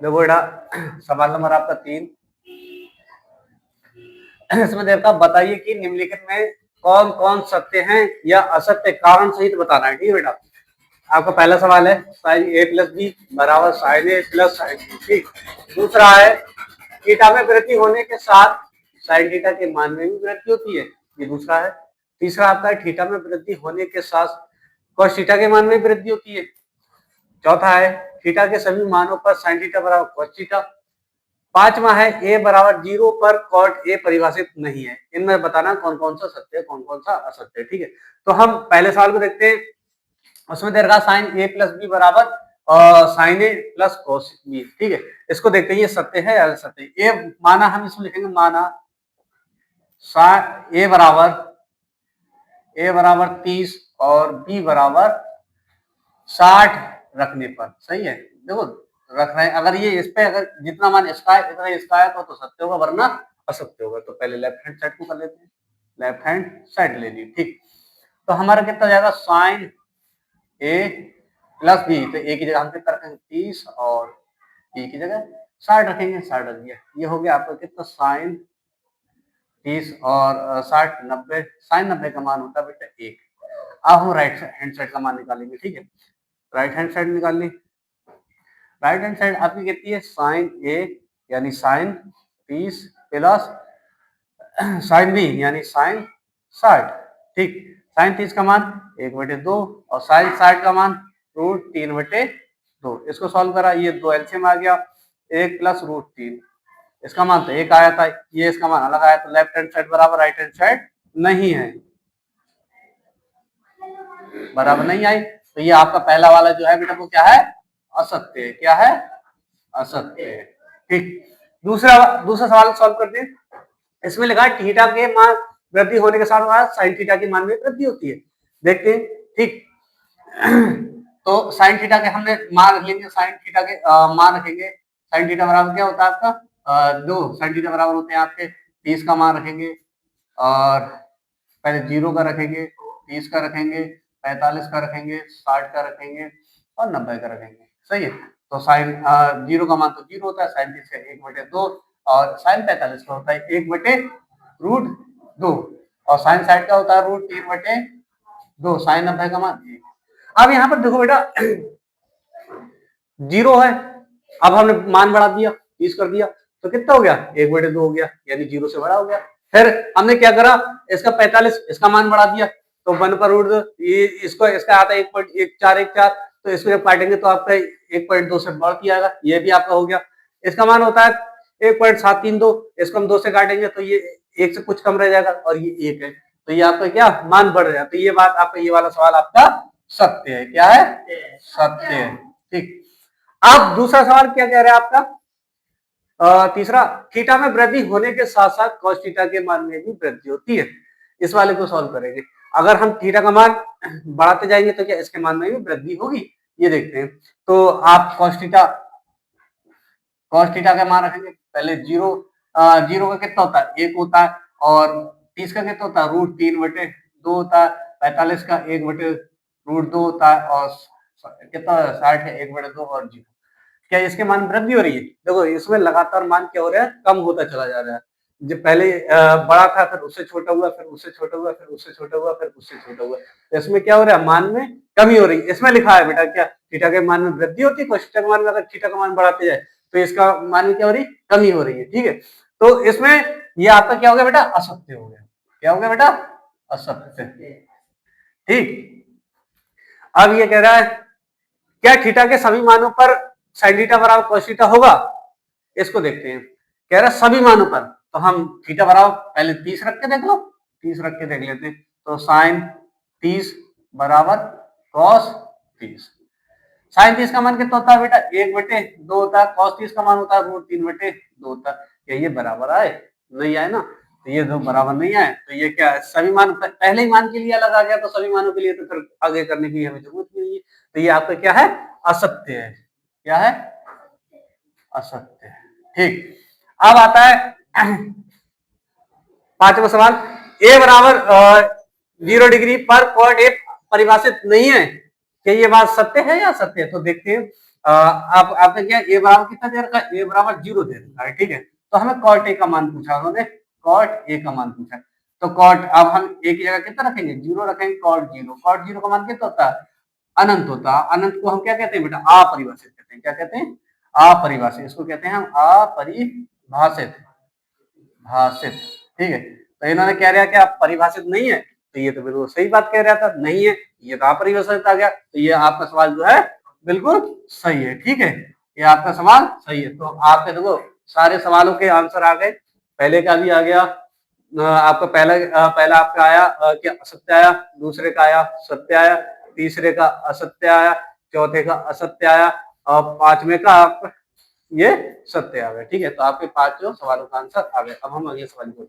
देखो बेटा, सवाल नंबर आपका 3 इसमें देखा, बताइए कि निम्नलिखित में कौन कौन सत्य हैं या असत्य, कारण सहित बताना है। ठीक है बेटा, आपका पहला सवाल है साइन ए प्लस बी बराबर साइन ए प्लस साइन बी। ठीक, दूसरा है थीटा में वृद्धि होने के साथ साइन थीटा के मान में भी वृद्धि होती है, ये दूसरा है। तीसरा आपका है थीटा में वृद्धि होने के साथ कॉस थीटा के मान में वृद्धि होती है। चौथा है थीटा के सभी मानों पर साइन थीटा बराबर कॉस थीटा। पांचवा है ए बराबर 0 पर कॉट ए परिभाषित नहीं है। इनमें बताना कौन कौन सा सत्य है, कौन कौन सा असत्य है। ठीक है, तो हम पहले सवाल को देखते हैं। उसमें दे रखा साइन ए प्लस बी बराबर साइन ए प्लस कॉस बी। ठीक है, इसको देखते हैं ये सत्य है या असत्य। ए माना, हम इसमें लिखेंगे माना ए बराबर 30 और बी बराबर 60 रखने पर सही है। देखो रख रहे हैं, अगर ये इस पे अगर जितना मान इसका है इतना इसका है तो सत्य होगा, वरना असत्य होगा। तो पहले लेफ्ट हैंड साइड को कर लेते हैं, लेफ्ट हैंड साइड ले ली। ठीक, तो हमारा कितना जाएगा साइन ए प्लस बी, तो ए की जगह हम कितना रखेंगे 30 और बी की जगह 60 रखेंगे, 60 रख दिया। ये हो गया आपका कितना साइन 30 और 60 90, साइन 90 का मान होता है बेटा 1। अब हम राइट हैंड साइड का मान निकालेंगे। ठीक है, राइट हैंड साइड निकाल ली। राइट हैंड साइड आपकी कितनी है साइन ए यानी साइन 30 प्लस साइन बी यानी साइन 60। ठीक, साइन 30 का मान 1/2 और साइन 60 का मान √3/2। इसको सॉल्व करा, ये 2 एलसीएम आ गया, 1 प्लस √3। इसका मान तो 1 आया था, ये इसका मान अलग आया, तो लेफ्ट हैंड साइड बराबर राइट हैंड साइड नहीं है, बराबर नहीं आई। तो ये आपका पहला वाला जो है बेटा वो क्या है असत्य है। क्या है असत्य है। ठीक, दूसरा दूसरा सवाल सॉल्व करते हैं। इसमें लिखा है थीटा के मान वृद्धि होने के साथ साइन थीटा के मान में वृद्धि होती है। देखते हैं। ठीक, तो साइन थीटा के हमने मान रख लेंगे, साइन थीटा के मान रखेंगे। साइन थीटा बराबर क्या होता है आपका 2, साइन थीटा बराबर होते हैं आपके 30 का मान रखेंगे और पहले 0 का रखेंगे, 30 का रखेंगे, 45 का रखेंगे, 60 का रखेंगे और 90 का रखेंगे। सही है, तो साइन 0 का मान तो 0 होता है, साइन 30 का 1/2 और साइन 45 का होता है 1/√2 और साइन 60 का होता है √3/2, साइन 90 का मान 1। अब यहाँ पर देखो बेटा 0 है, अब हमने मान बढ़ा दिया 30 कर दिया तो कितना हो गया 1/2 हो गया, यानी 0 से बड़ा हो गया। फिर हमने क्या करा, इसका 45 इसका मान बढ़ा दिया तो 1/√2, ये इसको इसका आता है 1.1414, तो इसको जब काटेंगे तो आपका 1/2 से बढ़ जाएगा, ये भी आपका हो गया। इसका मान होता है 1.732, इसको हम 2 से काटेंगे तो ये 1 से कुछ कम रह जाएगा और ये 1 है, तो ये आपका क्या मान बढ़ जाएगा। तो ये बात आपका, ये वाला सवाल आपका सत्य है। क्या है सत्य है। ठीक, अब दूसरा सवाल क्या कह रहा है आपका तीसरा, थीटा में वृद्धि होने के साथ साथ कॉस थीटा के मान में भी वृद्धि होती है। इस वाले को सॉल्व करेंगे। अगर हम थीटा का मान बढ़ाते जाएंगे तो क्या इसके मान में भी वृद्धि होगी, ये देखते हैं। तो आप कॉस थीटा का मान रखेंगे, पहले 0 का कितना होता है 1 होता है और 30 का कितना होता है √3/2 होता है, 45 का 1/√2 होता है और कितना 60 है 1/2 और 0। क्या इसके मान वृद्धि हो रही है? देखो इसमें लगातार मान क्या हो रहा है कम होता चला जा रहा है। जब पहले बड़ा था फिर उससे छोटा हुआ, फिर उससे छोटा हुआ, फिर उससे छोटा हुआ, फिर उससे छोटा हुआ, तो इसमें क्या हो रहा है मान में कमी हो रही है। इसमें लिखा है बेटा क्या थीटा के मान में वृद्धि होती है, cos थीटा के मान में अगर थीटा का मान बढ़ाते जाए तो इसका मान में क्या हो रही है कमी हो रही है। ठीक है, तो इसमें ये आपका क्या हो गया बेटा असत्य हो गया। क्या हो गया बेटा असत्य। ठीक, अब ये कह रहा है क्या थीटा के सभी मानों पर साइन थीटा बराबर cos थीटा होगा? इसको देखते हैं। कह रहा है सभी मानों पर, तो हम थीटा बराबर पहले 30 रख के देख लो, 30 रख के देख लेते हैं। तो साइन 30 बराबर cos 30। साइन 30 का मान कितना होता है बेटा 1/2 होता है, cos 30 का मान होता है √3/2 होता है। क्या ये बराबर आए? नहीं आए ना, तो ये दो बराबर नहीं आए, तो ये क्या सभी मान पहले ही मान के लिए अलग आ गया, तो सभी मानों के लिए तो फिर आगे करने की हमें जरूरत नहीं है। तो ये आपका क्या है असत्य है। क्या है असत्य है। ठीक, अब आता है पांचवा सवाल, ए बराबर 0 डिग्री पर कॉट ए परिभाषित नहीं है, क्या ये बात सत्य है या असत्य है? तो देखते हैं। आप आपने क्या ए बराबर कितना दे रखा है, ए बराबर 0 दे रखा है, ठीक है। तो हमें कॉट ए का मान पूछा उन्होंने, कॉट ए का मान पूछा। तो कॉट अब हम ए की जगह कितना रखेंगे, 0 रखेंगे, कॉट 0, कॉट 0 का मान कितना होता है, अनंत होता है। अनंत को हम क्या कहते हैं बेटा, अपरिभाषित कहते हैं। क्या कहते हैं, अपरिभाषित। इसको कहते हैं हम अपरिभाषित, भाषित, ठीक है। तो इन्होंने कह रहा क्या परिभाषित नहीं है, तो ये तो बिल्कुल सही बात कह रहा था, नहीं है, ये तो अपरिभाषित आ गया। तो ये आपका सवाल जो है बिल्कुल सही है, ठीक है। ये आपका सवाल सही है। तो आपके देखो सारे सवालों के आंसर आ गए। पहले का भी आ गया, आपका पहला आपका आया क्या असत्य आया, दूसरे का आया सत्य आया, तीसरे का असत्य आया, चौथे का असत्य आया, और पांचवे का आप ये सत्य आ गए, ठीक है। तो आपके पांचों सवालों का आंसर आ गए। अब हम अगले सवाल को